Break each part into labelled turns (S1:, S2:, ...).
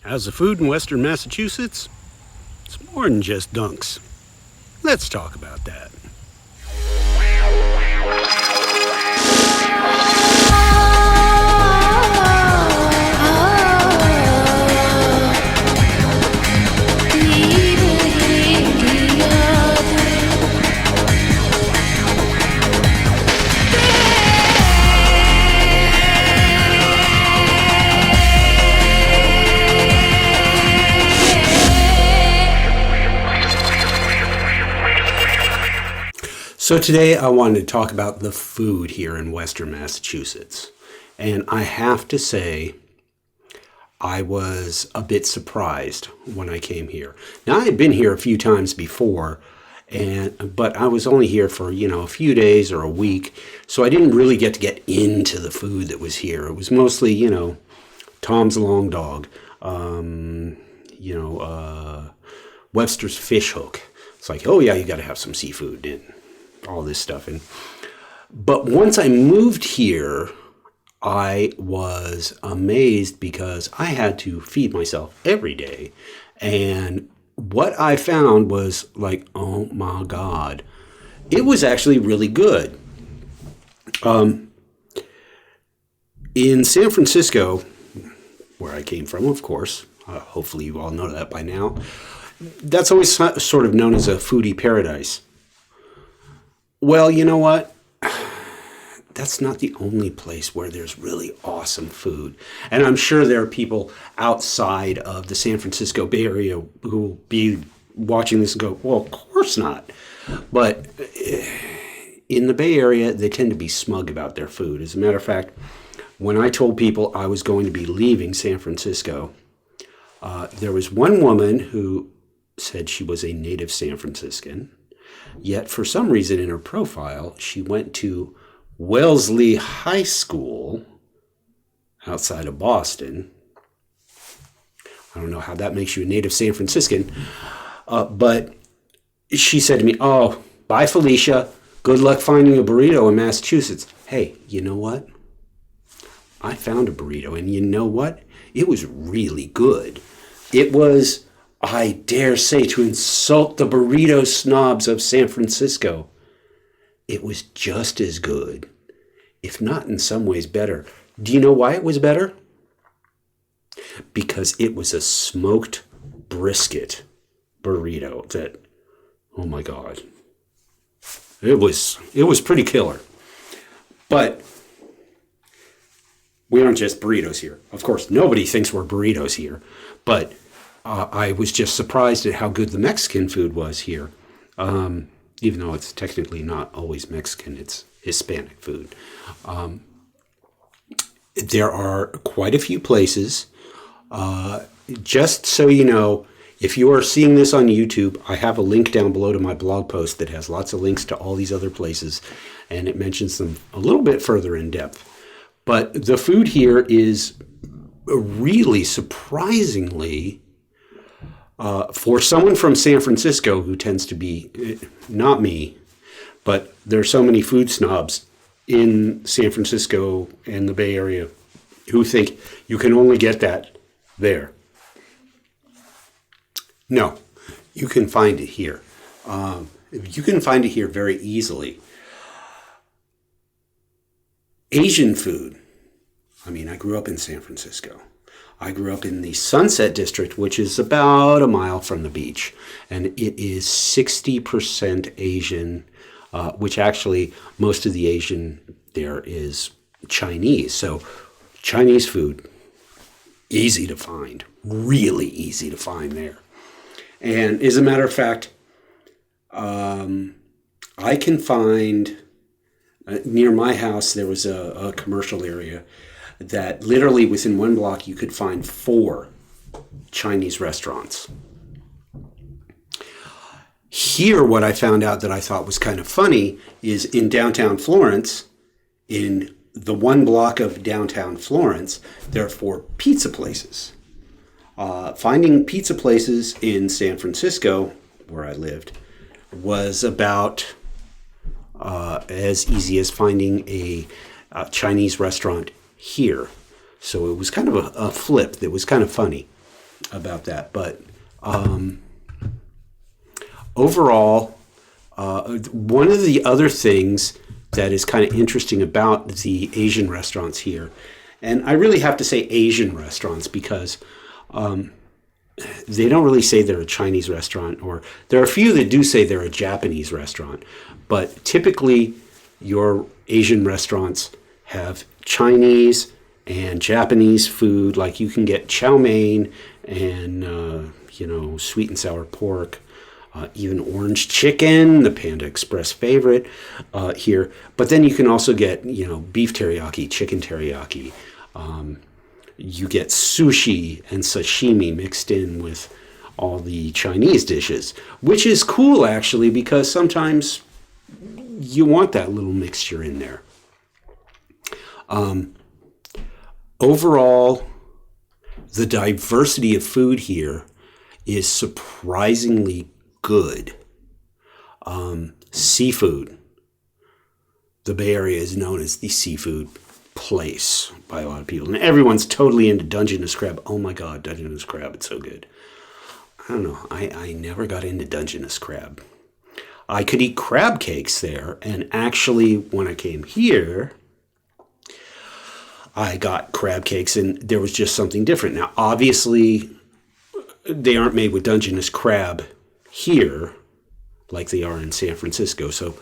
S1: How's the food in Western Massachusetts? It's more than just dunks. Let's talk about that. So today I wanted to talk about the food here in Western Massachusetts. And I have to say, I was a bit surprised when I came here. Now, I had been here a few times before, but I was only here for, a few days or a week. So I didn't really get to get into the food that was here. It was mostly, Tom's Long Dog, Webster's Fish Hook. It's like, oh yeah, you got to have some seafood and all this stuff. But once I moved here, I was amazed because I had to feed myself every day. And what I found was like, oh my God, it was actually really good. In San Francisco, where I came from, of course, hopefully you all know that by now, that's always sort of known as a foodie paradise. Well, you know what? That's not the only place where there's really awesome food. And I'm sure there are people outside of the San Francisco Bay Area who will be watching this and go, well, of course not. But in the Bay Area, they tend to be smug about their food. As a matter of fact, when I told people I was going to be leaving San Francisco, there was one woman who said she was a native San Franciscan. Yet, for some reason in her profile, she went to Wellesley High School outside of Boston. I don't know how that makes you a native San Franciscan. But she said to me, oh, bye, Felicia. Good luck finding a burrito in Massachusetts. Hey, you know what? I found a burrito, and you know what? It was really good. It was, I dare say, to insult the burrito snobs of San Francisco, it was just as good, if not in some ways better. Do you know why it was better? Because it was a smoked brisket burrito that, oh my God, it was pretty killer. But we aren't just burritos here. Of course, nobody thinks we're burritos here, but I was just surprised at how good the Mexican food was here, even though it's technically not always Mexican, it's Hispanic food. There are quite a few places. Just so you know, if you are seeing this on YouTube, I have a link down below to my blog post that has lots of links to all these other places, and it mentions them a little bit further in depth. But the food here is really surprisingly, for someone from San Francisco who tends to be, not me, but there are so many food snobs in San Francisco and the Bay Area who think you can only get that there. No, you can find it here. You can find it here very easily. Asian food. I mean, I grew up in San Francisco. I grew up in the Sunset District, which is about a mile from the beach, and it is 60% Asian, which actually most of the Asian there is Chinese. So Chinese food, easy to find, really easy to find there. And as a matter of fact, I can find, near my house, there was a commercial area that literally within one block you could find 4 Chinese restaurants. Here, what I found out that I thought was kind of funny is in downtown Florence, in the one block of downtown Florence, there are 4 pizza places. Finding pizza places in San Francisco, where I lived, was about as easy as finding a Chinese restaurant here. So it was kind of a flip that was kind of funny. about that. But overall, one of the other things that is kind of interesting about the Asian restaurants here, and I really have to say Asian restaurants because they don't really say they're a Chinese restaurant, or there are a few that do say they're a Japanese restaurant, but typically your Asian restaurants have Chinese and Japanese food. Like you can get chow mein and sweet and sour pork, even orange chicken, the Panda Express favorite here. But then you can also get beef teriyaki, chicken teriyaki. You get sushi and sashimi mixed in with all the Chinese dishes, which is cool actually, because sometimes you want that little mixture in there. Overall, the diversity of food here is surprisingly good. Seafood. The Bay Area is known as the seafood place by a lot of people. And everyone's totally into Dungeness crab. Oh my God, Dungeness crab, it's so good. I don't know. I never got into Dungeness crab. I could eat crab cakes there. And actually, when I came here, I got crab cakes and there was just something different. Now, obviously, they aren't made with Dungeness crab here like they are in San Francisco. So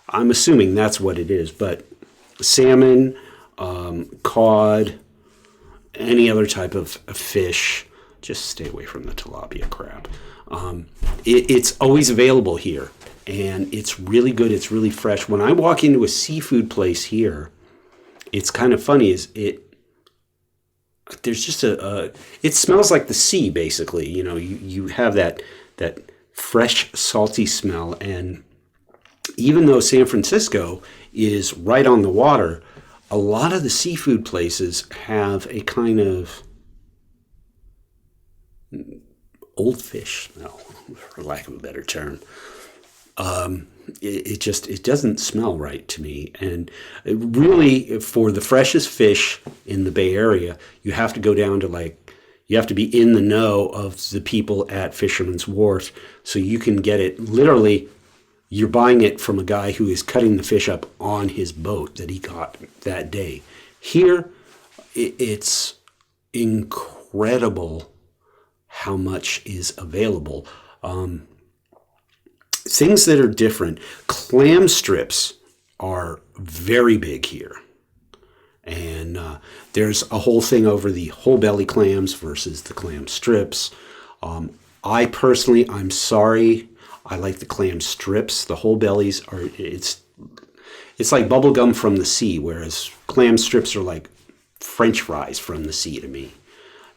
S1: I'm assuming that's what it is. But salmon, cod, any other type of fish, just stay away from the tilapia crab. It's always available here, and it's really good. It's really fresh. When I walk into a seafood place here, it's kind of funny. There's just it smells like the sea, basically. You have that fresh, salty smell, and even though San Francisco is right on the water, a lot of the seafood places have a kind of old fish smell, for lack of a better term. It doesn't smell right to me. And really, for the freshest fish in the Bay Area, you have to go down to you have to be in the know of the people at Fisherman's Wharf, so you can get it literally. You're buying it from a guy who is cutting the fish up on his boat that he caught that day. Here, it's incredible how much is available. Things that are different. Clam strips are very big here. And there's a whole thing over the whole belly clams versus the clam strips. I personally, I'm sorry, I like the clam strips. The whole bellies it's like bubble gum from the sea, whereas clam strips are like French fries from the sea to me.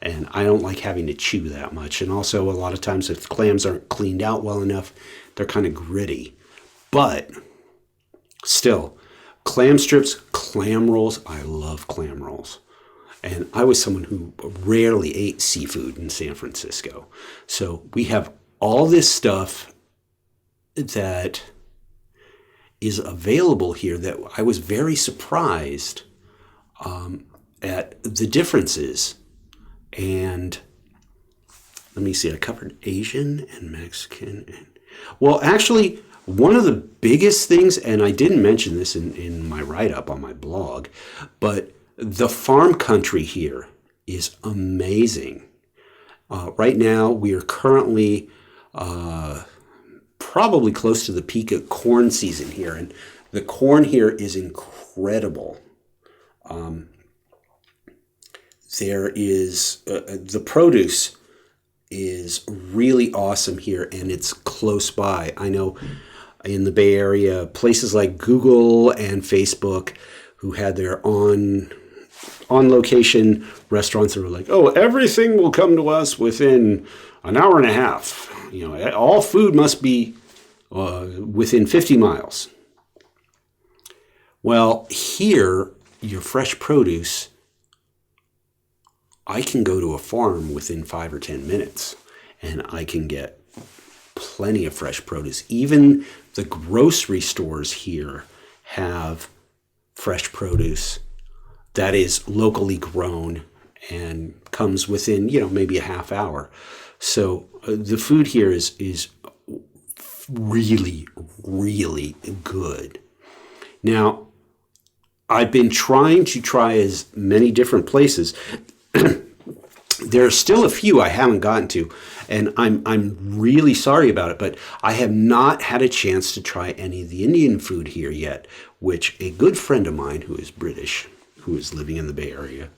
S1: And I don't like having to chew that much. And also, a lot of times, if the clams aren't cleaned out well enough, they're kind of gritty. But still, clam strips, clam rolls, I love clam rolls. And I was someone who rarely ate seafood in San Francisco. So we have all this stuff that is available here that I was very surprised at the differences. And let me see, I covered Asian and Mexican. Well, actually, one of the biggest things, and I didn't mention this in my write-up on my blog, but the farm country here is amazing. Right now, we are currently probably close to the peak of corn season here, and the corn here is incredible. There is the produce is really awesome here, and it's close by. I know in the Bay Area, places like Google and Facebook, who had their on location restaurants that were like, oh, everything will come to us within an hour and a half. All food must be within 50 miles. Well, here, your fresh produce, I can go to a farm within 5 or 10 minutes, and I can get plenty of fresh produce. Even the grocery stores here have fresh produce that is locally grown and comes within, maybe a half hour. So the food here is really, really good. Now, I've been trying to try as many different places. There are still a few I haven't gotten to, and I'm really sorry about it, but I have not had a chance to try any of the Indian food here yet, which a good friend of mine who is British, who is living in the Bay Area,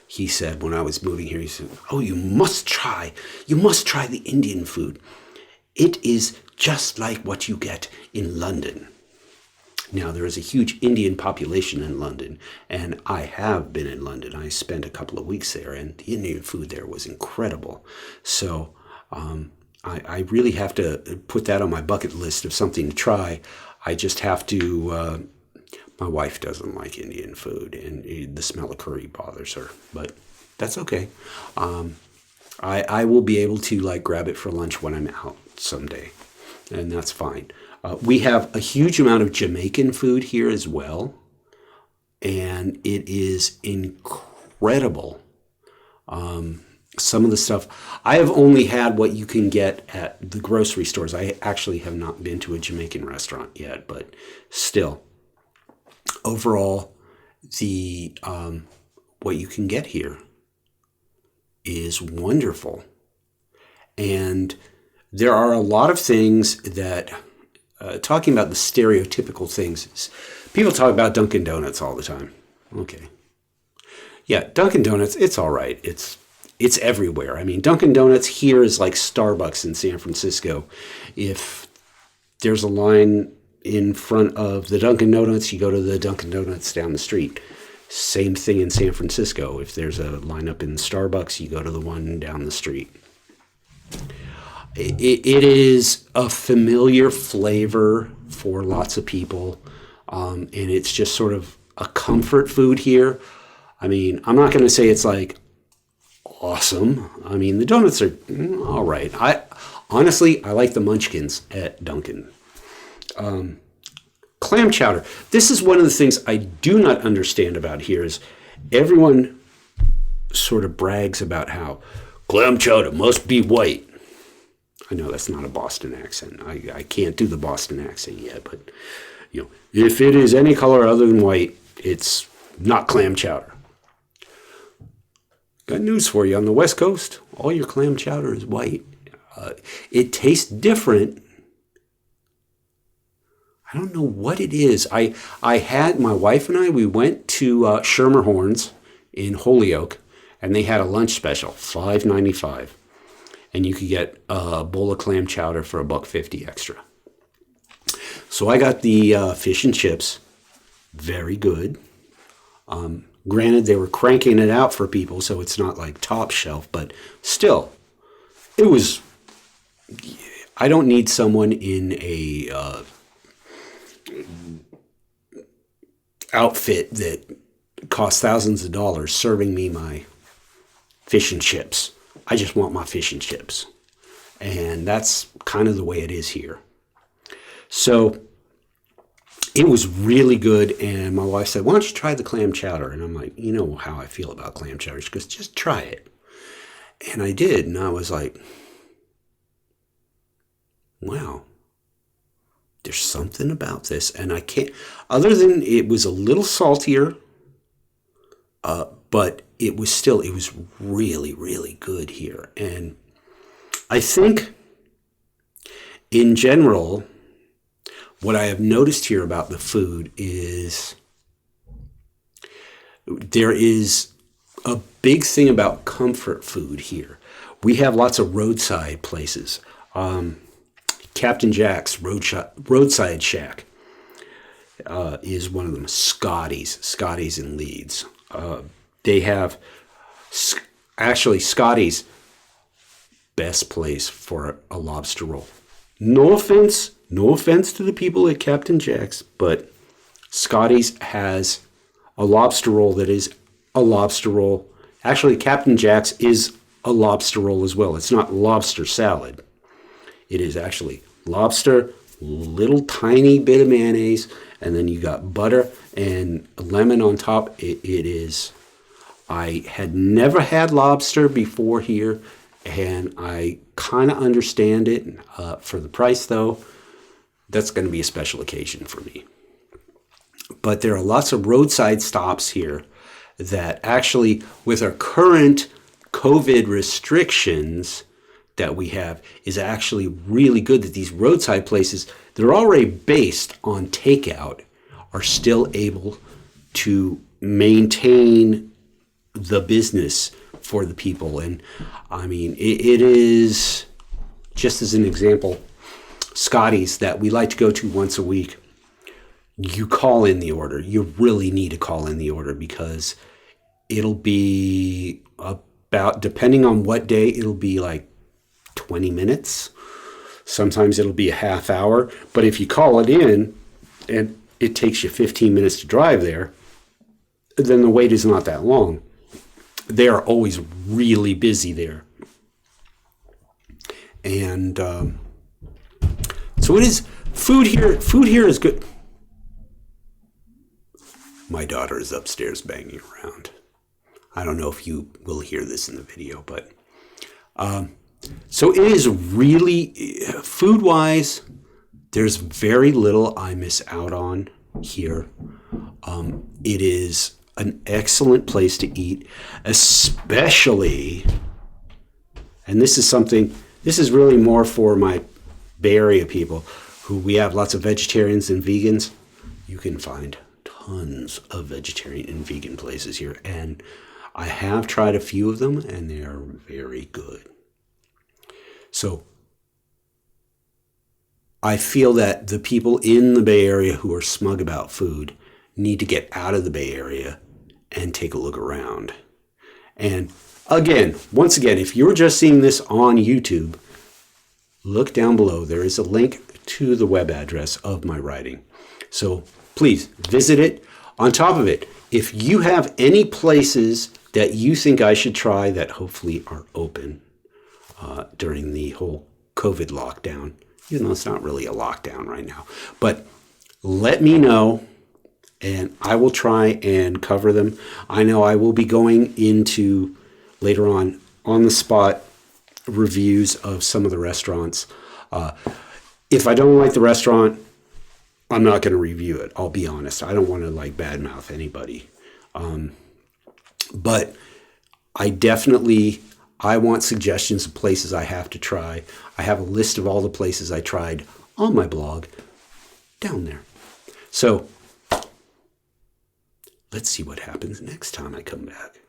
S1: he said when I was moving here, he said, "Oh, you must try the Indian food. It is just like what you get in London." Now, there is a huge Indian population in London, and I have been in London. I spent a couple of weeks there, and the Indian food there was incredible. So I really have to put that on my bucket list of something to try. I just have to, my wife doesn't like Indian food, and the smell of curry bothers her, but that's okay. I will be able to grab it for lunch when I'm out someday, and that's fine. We have a huge amount of Jamaican food here as well, and it is incredible. Some of the stuff, I have only had what you can get at the grocery stores. I actually have not been to a Jamaican restaurant yet, but still, overall, the what you can get here is wonderful. And there are a lot of things that... talking about the stereotypical things, people talk about Dunkin' Donuts all the time. Okay. Yeah, Dunkin' Donuts, it's all right. It's everywhere. I mean, Dunkin' Donuts here is like Starbucks in San Francisco. If there's a line in front of the Dunkin' Donuts, you go to the Dunkin' Donuts down the street. Same thing in San Francisco. If there's a lineup in Starbucks, you go to the one down the street. It is a familiar flavor for lots of people, and it's just sort of a comfort food here. I mean, I'm not going to say it's like awesome. I mean, the donuts are all right. Honestly, I like the munchkins at Dunkin'. Clam chowder. This is one of the things I do not understand about here is everyone sort of brags about how clam chowder must be white. I know that's not a Boston accent. I can't do the Boston accent yet, but if it is any color other than white, it's not clam chowder. Got news for you. On the West Coast, all your clam chowder is white. It tastes different. I don't know what it is. I had my wife and we went to Schermerhorn's in Holyoke, and they had a lunch special, $5.95. And you could get a bowl of clam chowder for $1.50 extra. So I got the fish and chips. Very good. Granted, they were cranking it out for people, so it's not like top shelf, but still, it was... I don't need someone in a outfit that costs thousands of dollars serving me my fish and chips. I just want my fish and chips. And that's kind of the way it is here. So it was really good. And my wife said, "Why don't you try the clam chowder?" And I'm like, you know how I feel about clam chowder. She goes, "Just try it." And I did. And I was like, wow, there's something about this. And I can't, other than it was a little saltier, but it was really, really good here. And I think in general, what I have noticed here about the food is there is a big thing about comfort food here. We have lots of roadside places. Captain Jack's Roadside Shack is one of them. Scotty's in Leeds. They have, actually, Scotty's best place for a lobster roll. No offense to the people at Captain Jack's, but Scotty's has a lobster roll that is a lobster roll. Actually, Captain Jack's is a lobster roll as well. It's not lobster salad. It is actually lobster, little tiny bit of mayonnaise, and then you got butter and lemon on top. It is I had never had lobster before here, and I kind of understand it. For the price, though, that's going to be a special occasion for me. But there are lots of roadside stops here that actually, with our current COVID restrictions that we have, is actually really good that these roadside places that are already based on takeout are still able to maintain the business for the people. And I mean, it is, just as an example, Scotty's that we like to go to once a week. You call in the order. You really need to call in the order because it'll be about, depending on what day, it'll be like 20 minutes. Sometimes it'll be a half hour. But if you call it in and it takes you 15 minutes to drive there, then the wait is not that long. They are always really busy there. And so it is, food here is good. My daughter is upstairs banging around. I don't know if you will hear this in the video, but so it is really, food-wise, there's very little I miss out on here. It is an excellent place to eat, especially, and this is really more for my Bay Area people, who we have lots of vegetarians and vegans. You can find tons of vegetarian and vegan places here, and I have tried a few of them, and they are very good. So I feel that the people in the Bay Area who are smug about food need to get out of the Bay Area and take a look around. And again, once again, if you're just seeing this on YouTube, look down below. There is a link to the web address of my writing. So please visit it. On top of it, if you have any places that you think I should try that hopefully are open during the whole COVID lockdown, even though it's not really a lockdown right now, but let me know and I will try and cover them. I know I will be going into later on the spot reviews of some of the restaurants. If I don't like the restaurant, I'm not going to review it. I'll be honest. I don't want to like badmouth anybody. But I want suggestions of places I have to try. I have a list of all the places I tried on my blog down there. So let's see what happens next time I come back.